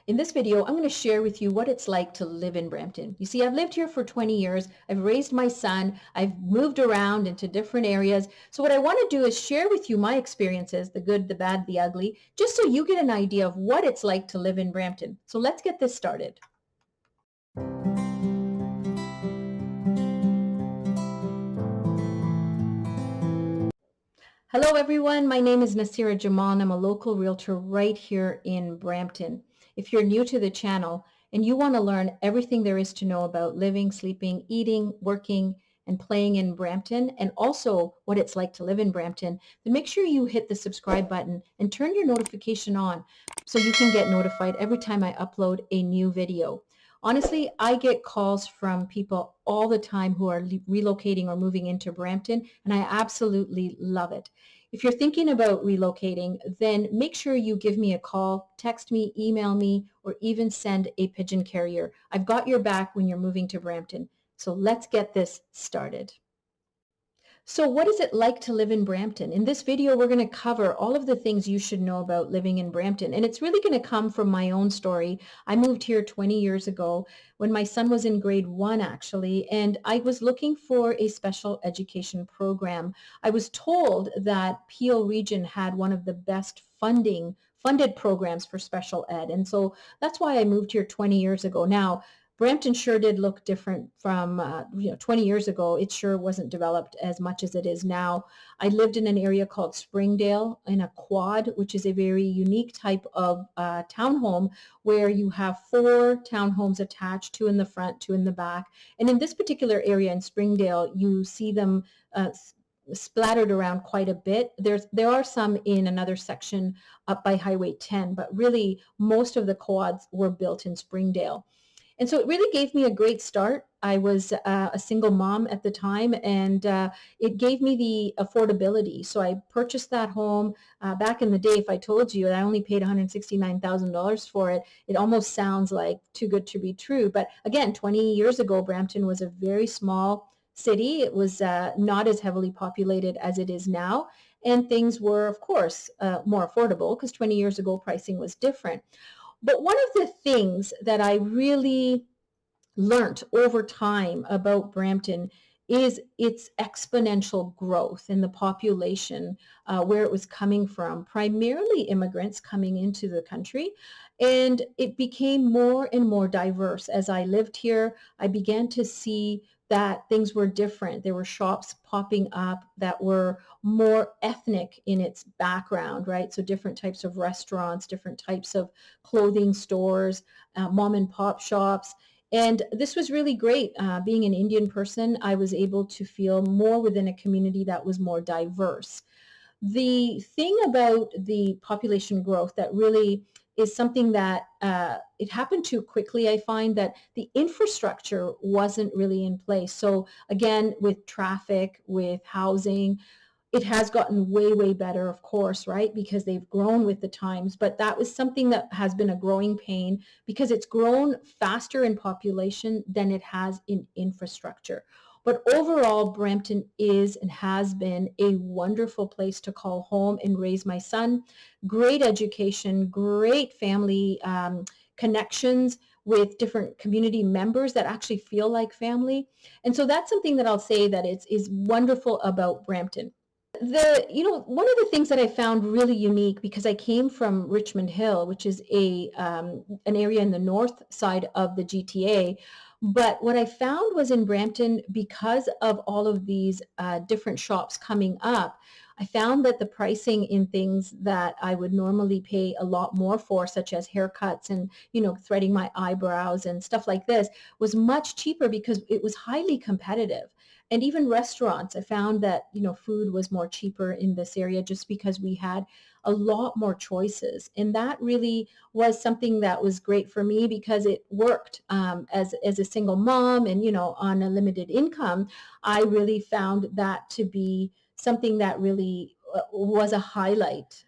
In this video, I'm going to share with you what it's like to live in Brampton. You see, I've lived here for 20 years. I've raised my son. I've moved around into different areas. So what I want to do is share with you my experiences, the good, the bad, the ugly, just so you get an idea of what it's like to live in Brampton. So let's get this started. Hello, everyone. My name is Nasira Jamal, and I'm a local realtor right here in Brampton. If you're new to the channel and you want to learn everything there is to know about living, sleeping, eating, working, and playing in Brampton, and also what it's like to live in Brampton, then make sure you hit the subscribe button and turn your notification on so you can get notified every time I upload a new video. Honestly, I get calls from people all the time who are relocating or moving into Brampton, and I absolutely love it. If you're thinking about relocating, then make sure you give me a call, text me, email me, or even send a pigeon carrier. I've got your back when you're moving to Brampton. So let's get this started. So what is it like to live in Brampton? In this video, we're going to cover all of the things you should know about living in Brampton. And it's really going to come from my own story. I moved here 20 years ago when my son was in grade 1, actually, and I was looking for a special education program. I was told that Peel Region had one of the best funded programs for special ed. And so that's why I moved here 20 years ago. Now, Brampton sure did look different from 20 years ago. It sure wasn't developed as much as it is now. I lived in an area called Springdale in a quad, which is a very unique type of townhome where you have 4 townhomes attached, 2 in the front, 2 in the back. And in this particular area in Springdale, you see them splattered around quite a bit. There are some in another section up by Highway 10, but really most of the quads were built in Springdale. And so it really gave me a great start. I was a single mom at the time, and it gave me the affordability. So I purchased that home. Back in the day, if I told you that I only paid $169,000 for it, it almost sounds like too good to be true. But again, 20 years ago, Brampton was a very small city. It was not as heavily populated as it is now. And things were, of course, more affordable because 20 years ago, pricing was different. But one of the things that I really learned over time about Brampton is its exponential growth in the population, where it was coming from, primarily immigrants coming into the country. And it became more and more diverse. As I lived here, I began to see that things were different. There were shops popping up that were more ethnic in its background, right? So different types of restaurants, different types of clothing stores, mom and pop shops. And this was really great. Being an Indian person, I was able to feel more within a community that was more diverse. The thing about the population growth that really is something that it happened too quickly. I find that the infrastructure wasn't really in place. So again, with traffic, with housing, it has gotten way, way better, of course, right? Because they've grown with the times. But that was something that has been a growing pain because it's grown faster in population than it has in infrastructure. But overall, Brampton is and has been a wonderful place to call home and raise my son. Great education, great family connections with different community members that actually feel like family. And so that's something that I'll say that is wonderful about Brampton. One of the things that I found really unique, because I came from Richmond Hill, which is an area in the north side of the GTA, but what I found was in Brampton, because of all of these different shops coming up, I found that the pricing in things that I would normally pay a lot more for, such as haircuts and, threading my eyebrows and stuff like this, was much cheaper because it was highly competitive. And even restaurants, I found that, food was more cheaper in this area just because we had a lot more choices. And that really was something that was great for me because it worked as a single mom and, on a limited income. I really found that to be something that really was a highlight.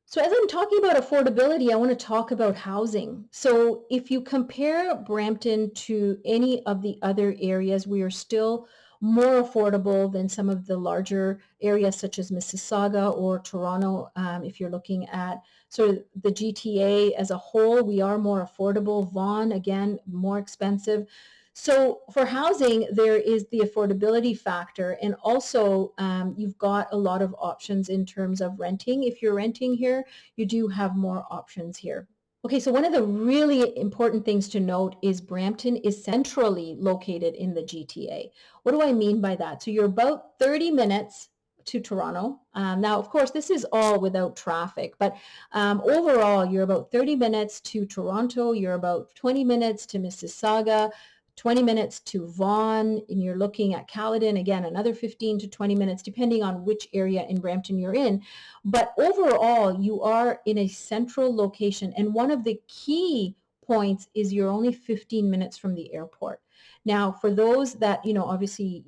So as I'm talking about affordability, I want to talk about housing. So if you compare Brampton to any of the other areas, we are still more affordable than some of the larger areas such as Mississauga or Toronto. If you're looking at sort of the GTA as a whole, we are more affordable. Vaughan, again, more expensive. So for housing, there is the affordability factor, and also you've got a lot of options in terms of renting. If you're renting here, you do have more options here. Okay, so one of the really important things to note is Brampton is centrally located in the GTA. What do I mean by that? So you're about 30 minutes to Toronto. Now, of course, this is all without traffic, but overall, you're about 30 minutes to Toronto. You're about 20 minutes to Mississauga, 20 minutes to Vaughan, and you're looking at Caledon, again, another 15 to 20 minutes, depending on which area in Brampton you're in. But overall, you are in a central location. And one of the key points is you're only 15 minutes from the airport. Now, for those that, obviously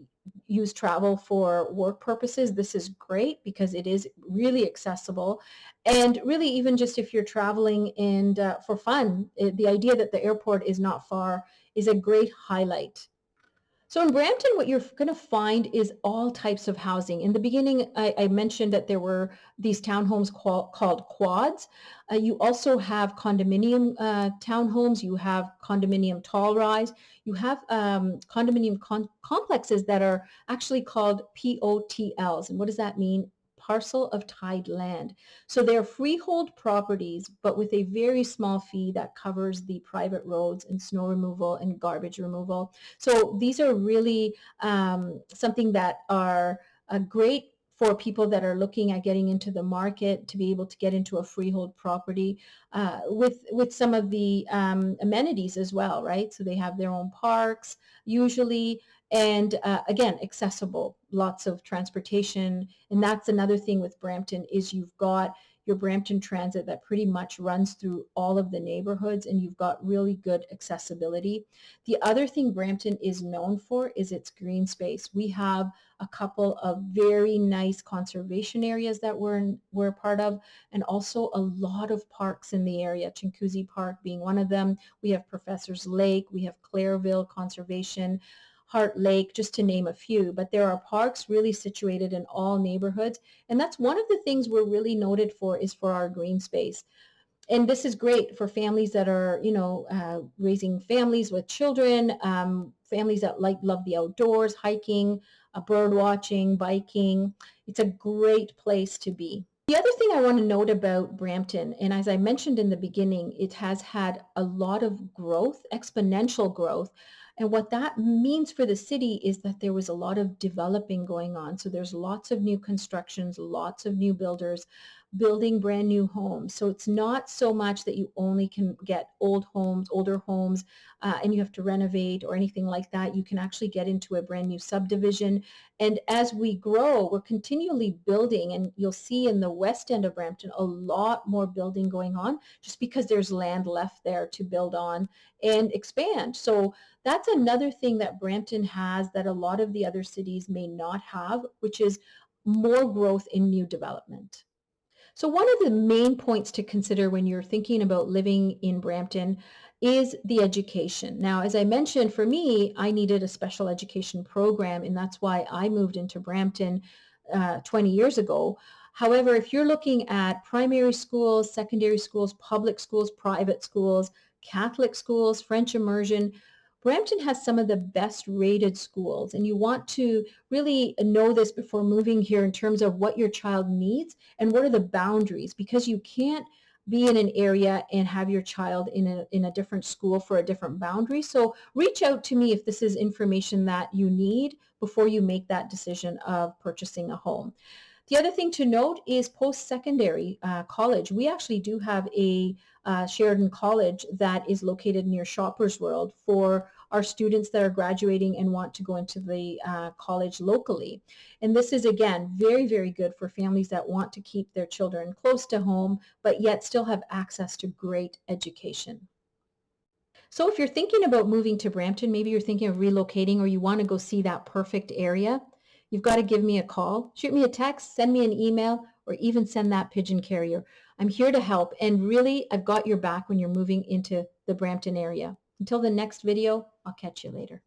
use travel for work purposes, this is great because it is really accessible. And really, even just if you're traveling and for fun, the idea that the airport is not far is a great highlight. So in Brampton, what you're going to find is all types of housing. In the beginning, I mentioned that there were these townhomes called quads. You also have condominium townhomes. You have condominium tall rise. You have condominium complexes that are actually called POTLs. And what does that mean? Parcel of tied land. So they're freehold properties, but with a very small fee that covers the private roads and snow removal and garbage removal. So these are really something that are great for people that are looking at getting into the market to be able to get into a freehold property with some of the amenities as well, right? So they have their own parks usually, and again, accessible, lots of transportation. And that's another thing with Brampton is you've got your Brampton Transit that pretty much runs through all of the neighborhoods, and you've got really good accessibility. The other thing Brampton is known for is its green space. We have a couple of very nice conservation areas that we're part of, and also a lot of parks in the area, Chinguacousy Park being one of them. We have Professor's Lake, we have Clairville Conservation, Heart Lake, just to name a few. But there are parks really situated in all neighborhoods. And that's one of the things we're really noted for is for our green space. And this is great for families that are, raising families with children, families that love the outdoors, hiking, bird watching, biking. It's a great place to be. The other thing I want to note about Brampton, and as I mentioned in the beginning, it has had a lot of growth, exponential growth. And what that means for the city is that there was a lot of developing going on. So there's lots of new constructions, lots of new builders building brand new homes. So it's not so much that you only can get older homes, and you have to renovate or anything like that. You can actually get into a brand new subdivision. And as we grow, we're continually building, and you'll see in the west end of Brampton a lot more building going on just because there's land left there to build on and expand. So that's another thing that Brampton has that a lot of the other cities may not have, which is more growth in new development. So one of the main points to consider when you're thinking about living in Brampton is the education. Now, as I mentioned, for me, I needed a special education program, and that's why I moved into Brampton 20 years ago. However, if you're looking at primary schools, secondary schools, public schools, private schools, Catholic schools, French immersion, Brampton has some of the best rated schools, and you want to really know this before moving here in terms of what your child needs and what are the boundaries, because you can't be in an area and have your child in a different school for a different boundary. So reach out to me if this is information that you need before you make that decision of purchasing a home. The other thing to note is post-secondary college. We actually do have a Sheridan College that is located near Shoppers World for our students that are graduating and want to go into the college locally. And this is, again, very, very good for families that want to keep their children close to home, but yet still have access to great education. So if you're thinking about moving to Brampton, maybe you're thinking of relocating or you want to go see that perfect area, you've got to give me a call, shoot me a text, send me an email, or even send that pigeon carrier. I'm here to help, and really, I've got your back when you're moving into the Brampton area. Until the next video, I'll catch you later.